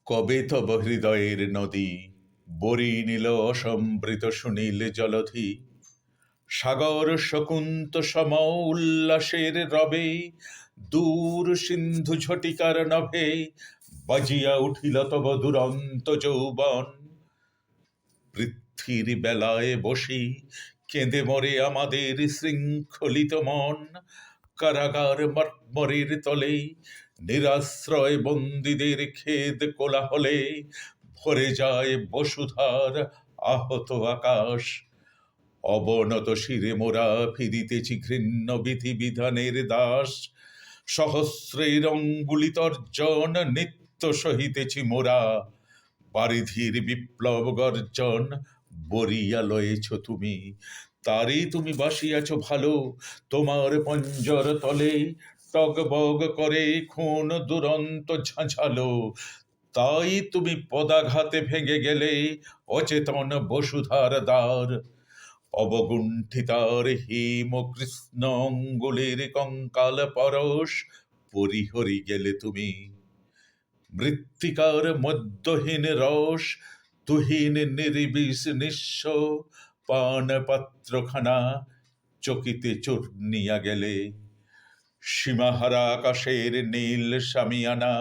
কবে তব হৃদয়ের নদী বরি নীল অসম্বৃত সুনীল জলধি সাগর শকুন্ত সম উল্লাসের রবে দূর সিন্ধু ঝটিকার নভে বাজিয়া উঠিল তব দুরন্ত যৌবন। পৃথ্বীর বেলায় বসি কেঁদে মরে আমাদের শৃঙ্খলিত মন, কারাগার মর্মরের তলে নিরাশ্রয় বন্দীদের খেদ কোলাহলে ভরে যায় বসুধার আহত আকাশ। অবনত শিরে মোরা ফিরিতেছি ঘৃণ্য বিধিবিধানের দাস, সহস্রের অঙ্গুলি তর্জন নিত্য সহিতেছি মোরা। বারিধির বিপ্লব গর্জন বরিয়া লয়েছ তুমি, তারই তুমি বাসিয়াছ ভালো তোমার পঞ্জর তলে। টগবগ করে খুন দুরন্ত ঝাঁঝালো, তাই তুমি পদাঘাতে ভেঙে গেলে অচেতন বসুধার দ্বার। অবগুণ্ঠিতার হিম কৃষ্ণ অঙ্গুলির কঙ্কাল পরশ পরিহরি গেলে তুমি। মৃত্তিকার মধ্যহীন রস তুহিন নির্বিষ নিঃস্ব পান পাত্রখানা চকিতে চূর্ণিয়া গেলে। সীমাহারা আকাশের নীল সামিয়ানা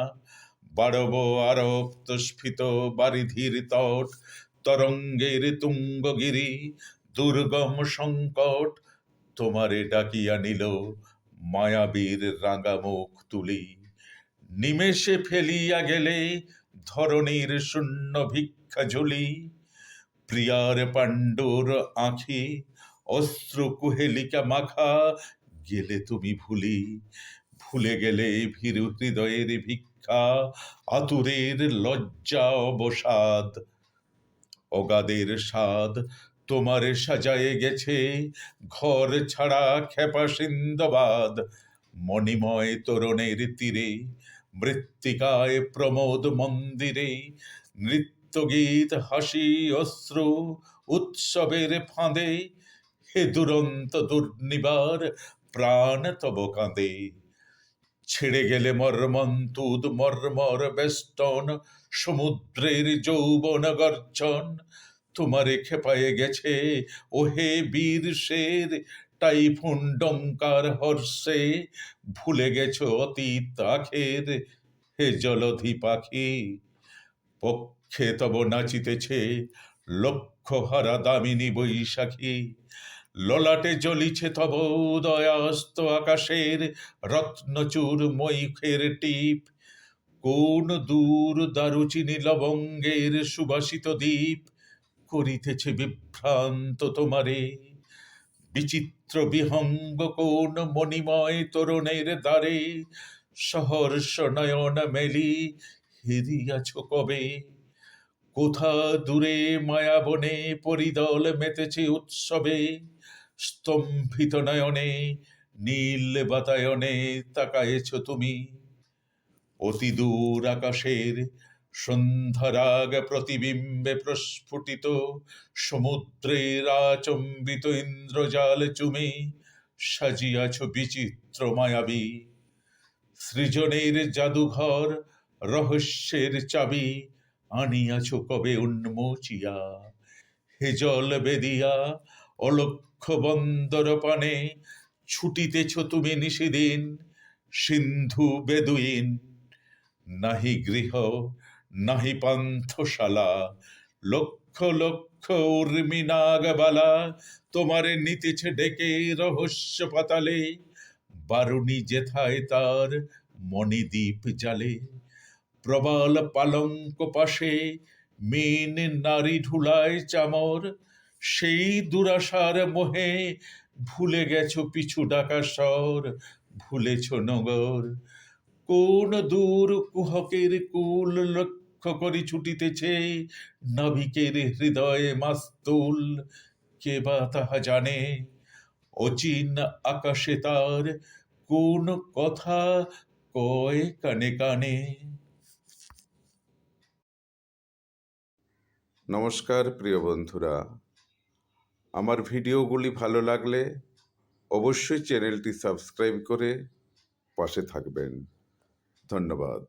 বাড়ব আরক্ত স্ফীত বারিধির তট, তরঙ্গের তুঙ্গগিরি দুর্গম সংকট তোমারে ডাকিয়া নিল মায়াবীর রাঙা মুখ তুলি। নিমেষে ফেলিয়া গেলে ধরণীর শূন্য ভিক্ষা ঝুলি, প্রিয়ার পাণ্ডুর আঁখি অশ্রু কুহেলিকা মাখা গেলে তুমি ভুলি। ভুলে গেলে ভীরু হৃদয়ের ভিক্ষা আতুরের লজ্জা অবসাদ। অগাধের স্বাদ তোমারে সাজায়ে গেছে ঘর ছাড়া খেপা সিন্ধবাদ। মণিময় তোরণের তীরে মৃত্তিকায় প্রমোদ মন্দিরে নৃত্য গীত হাসি অশ্রু উৎসবের ফাঁদে। হে দুরন্ত দুর্নিবার প্রাণ তব কাঁদে। ছেড়ে গেলে মর্মন্তুদ মর্মর বেষ্টন সমুদ্রের যৌবন গর্জন। তোমারে খেপায়ে গেছে ওহে বীর শের টাইফুন ডঙ্কার হর্ষে। ভুলে গেছো অতীত আখের হে জলধি পাখি। পক্ষে তব নাচিতেছে লক্ষ্যহারা দামিনী বৈশাখী। ললাটে জ্বলিছে তব উদয়াস্ত আকাশের রত্নচূর ময়ূখের টিপ। কোন দূর দারুচিনি লবঙ্গের সুবাসিত দ্বীপ করিতেছে বিভ্রান্ত তোমারে। বিচিত্র বিহঙ্গ কোন মণিময় তোরণের দ্বারে সহর্ষ নয়ন মেলি হেরিয়াছ কবে। কোথা দূরে মায়াবনে পরিদল মেতেছে উৎসবে। স্তম্ভিত নয়নে নীল বাতায়নে তাকায়েছ তুমি। অতি দূর আকাশের সন্ধ্যারাগ প্রতিবিম্বে প্রস্ফুটিত সমুদ্রের আচম্বিত ইন্দ্রজাল চুমে সাজিয়াছ বিচিত্র মায়াবী। সৃজনের জাদুঘর রহস্যের চাবি আনিয়াছ কবে উন্মোচিয়া। হে জল বেদিয়া অলক্ষ্য বন্দর পানে ছুটিতেছ তুমি নিশিদিন সিন্ধু বেদুইন। নাহি গৃহ নাহি পান্থশালা লক্ষ লক্ষ উর্মি নাগবালা তোমারে নিতেছে ডেকে রহস্য পাতালে। বারুণী যেথায় তার মণিদ্বীপ জালে প্রবাল পালঙ্ক পাশে মেন নারী ঢুলায় চামর। সেই দুরাশার মোহে ভুলে গেছো পিছু ডাকা স্বর ভুলেছ নগর। কোন দূর কুহকের কুল লক্ষ্য করি ছুটিতেছে নাবিকের হৃদয়ে মাস্তুল। কে বা তাহা জানে অচিন আকাশে তার কোন কথা কয় কানে কানে। নমস্কার প্রিয় বন্ধুরা, আমার ভিডিওগুলি ভালো লাগলে অবশ্যই চ্যানেলটি সাবস্ক্রাইব করে পাশে থাকবেন। ধন্যবাদ।